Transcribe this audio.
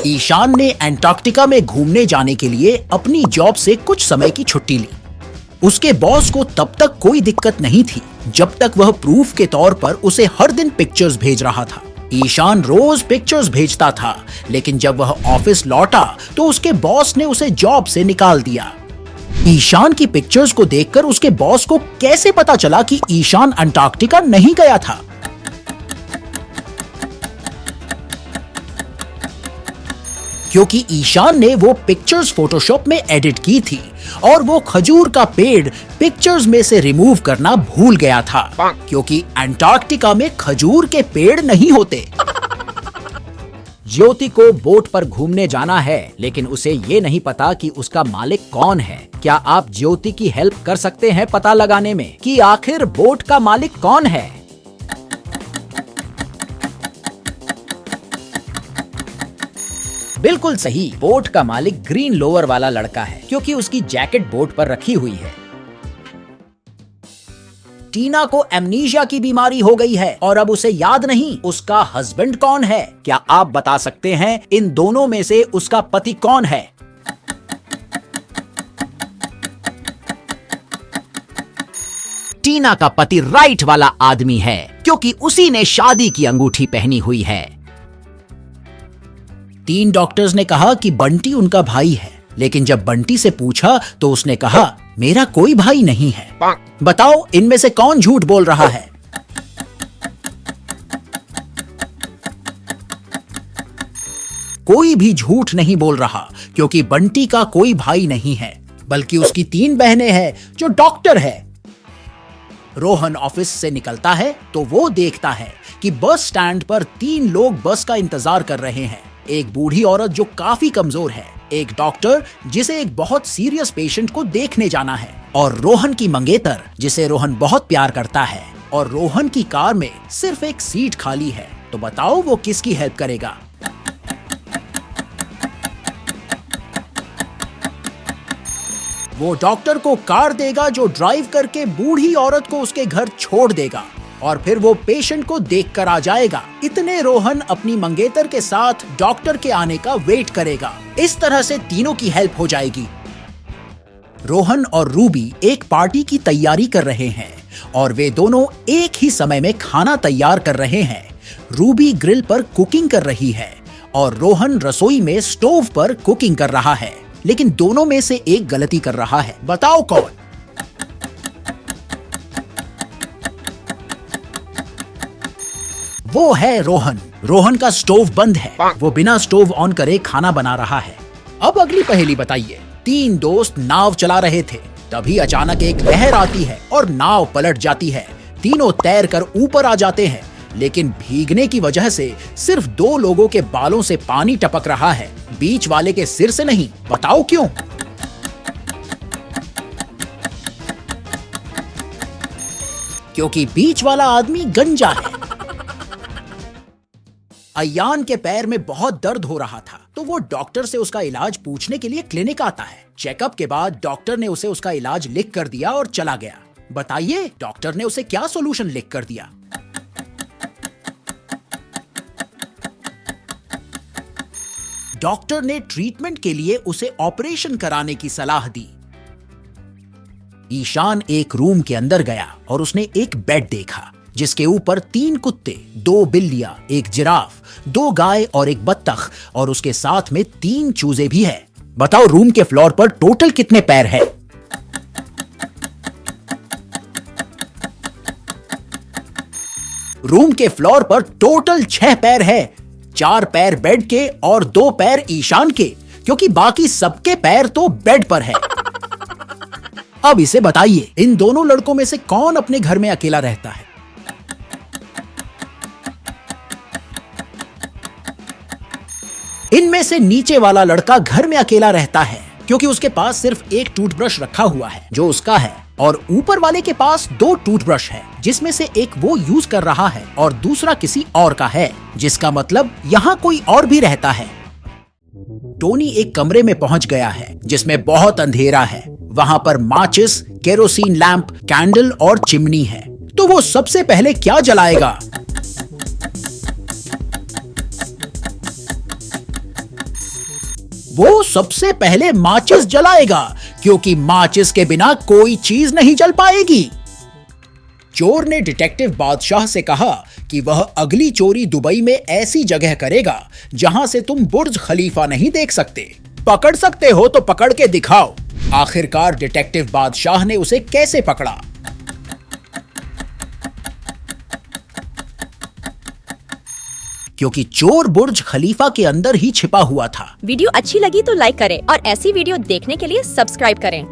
ईशान ने अंटार्कटिका में घूमने जाने के लिए अपनी जॉब से कुछ समय की छुट्टी ली। उसके बॉस को तब तक कोई दिक्कत नहीं थी जब तक वह प्रूफ के तौर पर उसे हर दिन पिक्चर्स भेज रहा था। ईशान रोज पिक्चर्स भेजता था, लेकिन जब वह ऑफिस लौटा तो उसके बॉस ने उसे जॉब से निकाल दिया। ईशान की पिक्चर्स को देखकर उसके बॉस को कैसे पता चला कि ईशान अंटार्कटिका नहीं गया था? क्योंकि ईशान ने वो पिक्चर्स फोटोशॉप में एडिट की थी और वो खजूर का पेड़ पिक्चर्स में से रिमूव करना भूल गया था, क्योंकि अंटार्कटिका में खजूर के पेड़ नहीं होते। ज्योति को बोट पर घूमने जाना है, लेकिन उसे ये नहीं पता कि उसका मालिक कौन है। क्या आप ज्योति की हेल्प कर सकते हैं पता लगाने में कि आखिर बोट का मालिक कौन है? बिल्कुल सही, बोट का मालिक ग्रीन लोअर वाला लड़का है, क्योंकि उसकी जैकेट बोट पर रखी हुई है। टीना को एमनीशिया की बीमारी हो गई है और अब उसे याद नहीं उसका हस्बैंड कौन है। क्या आप बता सकते हैं इन दोनों में से उसका पति कौन है? टीना का पति राइट वाला आदमी है, क्योंकि उसी ने शादी की अंगूठी पहनी हुई है। 3 डॉक्टर्स ने कहा कि बंटी उनका भाई है, लेकिन जब बंटी से पूछा तो उसने कहा मेरा कोई भाई नहीं है। बताओ इनमें से कौन झूठ बोल रहा है? कोई भी झूठ नहीं बोल रहा, क्योंकि बंटी का कोई भाई नहीं है, बल्कि उसकी 3 बहनें हैं जो डॉक्टर है। रोहन ऑफिस से निकलता है तो वो देखता है कि बस स्टैंड पर 3 लोग बस का इंतजार कर रहे हैं। एक बूढ़ी औरत जो काफी कमजोर है, एक डॉक्टर जिसे एक बहुत सीरियस पेशेंट को देखने जाना है, और रोहन की मंगेतर जिसे रोहन बहुत प्यार करता है। और रोहन की कार में सिर्फ एक सीट खाली है, तो बताओ वो किसकी हेल्प करेगा? वो डॉक्टर को कार देगा जो ड्राइव करके बूढ़ी औरत को उसके घर छोड़ देगा, और फिर वो पेशेंट को देखकर आ जाएगा। इतने रोहन अपनी मंगेतर के साथ डॉक्टर के आने का वेट करेगा। इस तरह से तीनों की हेल्प हो जाएगी। रोहन और रूबी एक पार्टी की तैयारी कर रहे हैं और वे दोनों एक ही समय में खाना तैयार कर रहे हैं। रूबी ग्रिल पर कुकिंग कर रही है और रोहन रसोई में स्टोव पर कुकिंग कर रहा है, लेकिन दोनों में से एक गलती कर रहा है। बताओ कौन? वो है रोहन। रोहन का स्टोव बंद है, वो बिना स्टोव ऑन करे खाना बना रहा है। अब अगली पहेली बताइए। 3 दोस्त नाव चला रहे थे, तभी अचानक एक लहर आती है और नाव पलट जाती है। तीनों तैर कर ऊपर आ जाते हैं, लेकिन भीगने की वजह से सिर्फ 2 लोगों के बालों से पानी टपक रहा है, बीच वाले के सिर से नहीं। बताओ क्यों? क्योंकि बीच वाला आदमी गंजा है। अयान के पैर में बहुत दर्द हो रहा था, तो वो डॉक्टर से उसका इलाज पूछने के लिए क्लिनिक आता है। चेकअप के बाद डॉक्टर ने उसे उसका इलाज लिख कर दिया और चला गया। बताइए डॉक्टर ने उसे क्या सॉल्यूशन लिख कर दिया? डॉक्टर ने ट्रीटमेंट के लिए उसे ऑपरेशन कराने की सलाह दी। ईशान एक रूम के अंदर गया और उसने एक बेड देखा जिसके ऊपर 3 कुत्ते, 2 बिल्लियां, एक जिराफ, 2 गाय और एक बत्तख, और उसके साथ में 3 चूजे भी है। बताओ रूम के फ्लोर पर टोटल कितने पैर है? रूम के फ्लोर पर टोटल 6 पैर है। 4 पैर बेड के और 2 पैर ईशान के, क्योंकि बाकी सबके पैर तो बेड पर है। अब इसे बताइए, इन दोनों लड़कों में से कौन अपने घर में अकेला रहता है? इनमें से नीचे वाला लड़का घर में अकेला रहता है, क्योंकि उसके पास सिर्फ एक टूथब्रश रखा हुआ है जो उसका है, और ऊपर वाले के पास 2 टूथब्रश है, जिसमें से एक वो यूज कर रहा है और दूसरा किसी और का है, जिसका मतलब यहाँ कोई और भी रहता है। टोनी एक कमरे में पहुंच गया है जिसमें बहुत अंधेरा है। वहां पर माचिस, केरोसिन लैंप, कैंडल और चिमनी है। तो वो सबसे पहले क्या जलाएगा? वो सबसे पहले माचिस जलाएगा, क्योंकि माचिस के बिना कोई चीज नहीं जल पाएगी। चोर ने डिटेक्टिव बादशाह से कहा कि वह अगली चोरी दुबई में ऐसी जगह करेगा जहां से तुम बुर्ज खलीफा नहीं देख सकते। पकड़ सकते हो तो पकड़ के दिखाओ। आखिरकार डिटेक्टिव बादशाह ने उसे कैसे पकड़ा। क्योंकि चोर बुर्ज खलीफा के अंदर ही छिपा हुआ था। वीडियो अच्छी लगी तो लाइक करें और ऐसी वीडियो देखने के लिए सब्सक्राइब करें।